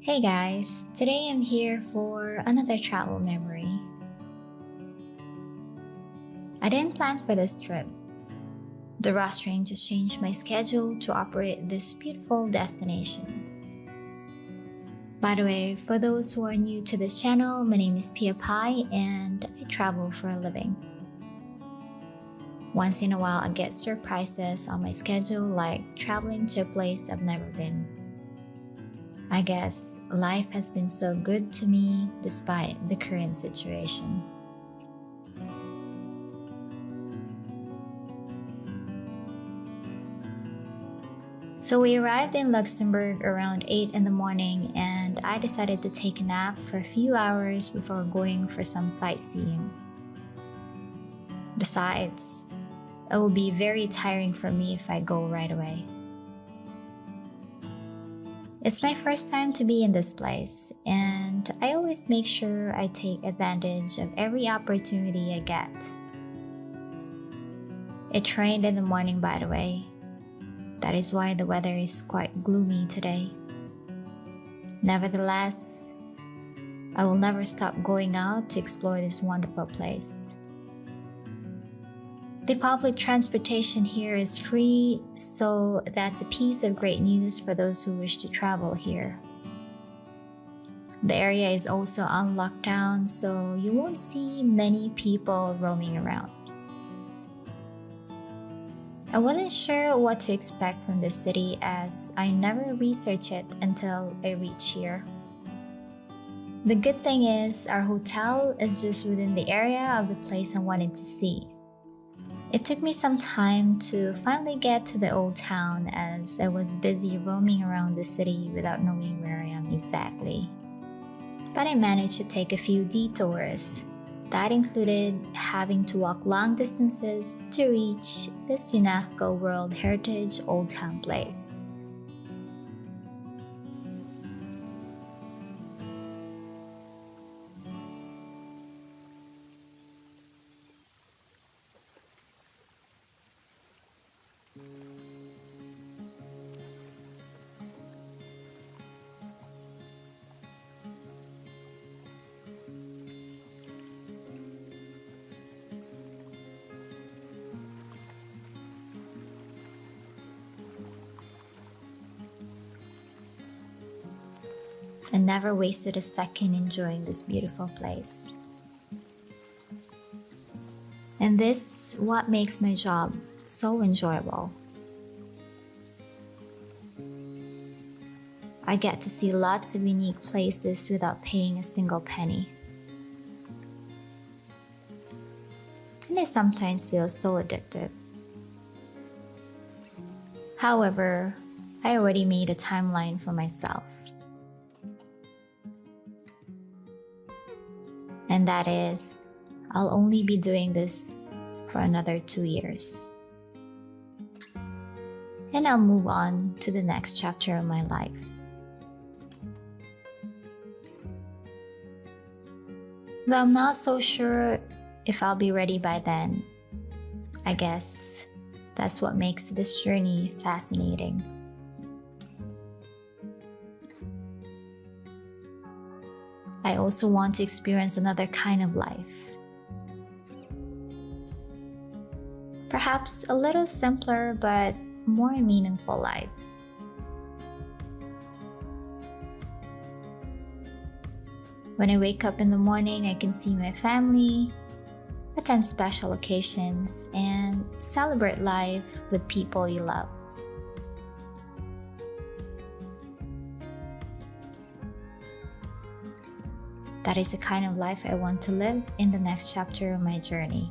Hey guys, today I'm here for another travel memory. I didn't plan for this trip. The rostering just changed my schedule to operate this beautiful destination. By the way, for those who are new to this channel, my name is Pia Pai and I travel for a living. Once in a while, I get surprises on my schedule like traveling to a place I've never been. I guess life has been so good to me despite the current situation. So we arrived in Luxembourg around 8 in the morning and I decided to take a nap for a few hours before going for some sightseeing. Besides, it will be very tiring for me if I go right away. It's my first time to be in this place, and I always make sure I take advantage of every opportunity I get. It rained in the morning, by the way. That is why the weather is quite gloomy today. Nevertheless, I will never stop going out to explore this wonderful place. The public transportation here is free, so that's a piece of great news for those who wish to travel here. The area is also on lockdown, so you won't see many people roaming around. I wasn't sure what to expect from the city as I never researched it until I reached here. The good thing is our hotel is just within the area of the place I wanted to see. It took me some time to finally get to the old town as I was busy roaming around the city without knowing where I am exactly. But I managed to take a few detours. That included having to walk long distances to reach this UNESCO World Heritage Old Town place. I never wasted a second enjoying this beautiful place. And this is what makes my job so enjoyable. I get to see lots of unique places without paying a single penny. And it sometimes feels so addictive. However, I already made a timeline for myself. And that is, I'll only be doing this for another 2 years. And I'll move on to the next chapter of my life. Though I'm not so sure if I'll be ready by then, I guess that's what makes this journey fascinating. I also want to experience another kind of life. Perhaps a little simpler but more meaningful life. When I wake up in the morning, I can see my family, attend special occasions, and celebrate life with people you love. That is the kind of life I want to live in the next chapter of my journey.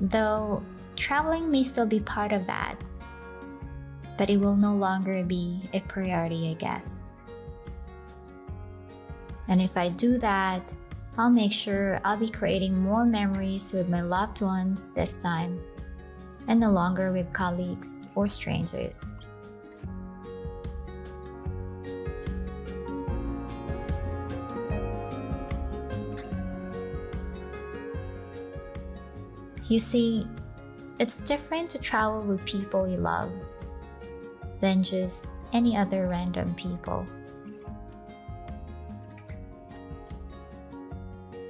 Though traveling may still be part of that, but it will no longer be a priority, I guess. And if I do that, I'll make sure I'll be creating more memories with my loved ones this time, and no longer with colleagues or strangers. You see, it's different to travel with people you love than just any other random people.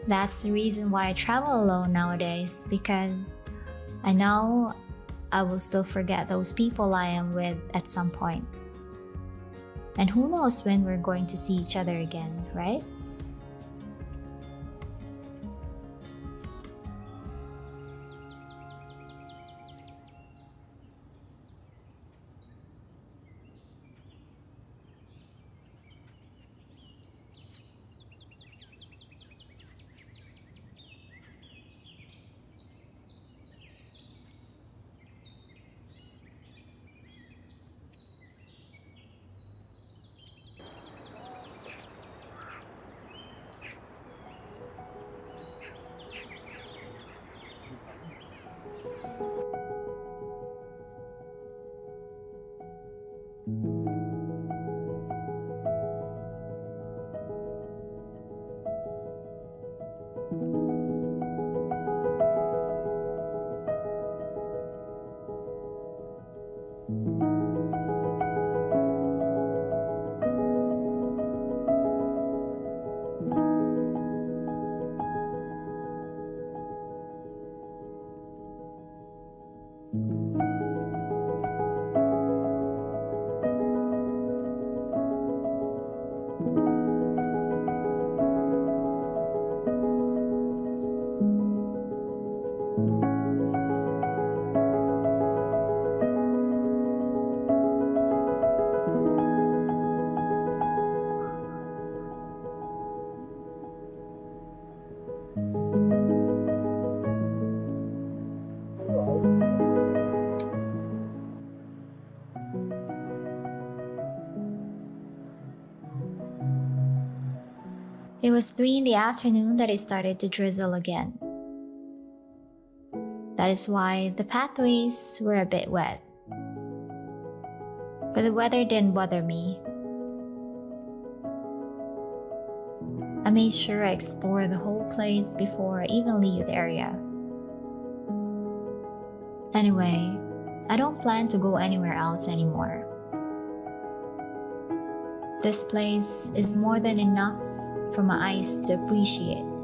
That's the reason why I travel alone nowadays, because I know I will still forget those people I am with at some point. And who knows when we're going to see each other again, right? It was 3 in the afternoon that it started to drizzle again. That is why the pathways were a bit wet. But the weather didn't bother me. I made sure I explored the whole place before I even leave the area. Anyway, I don't plan to go anywhere else anymore. This place is more than enough for my eyes to appreciate.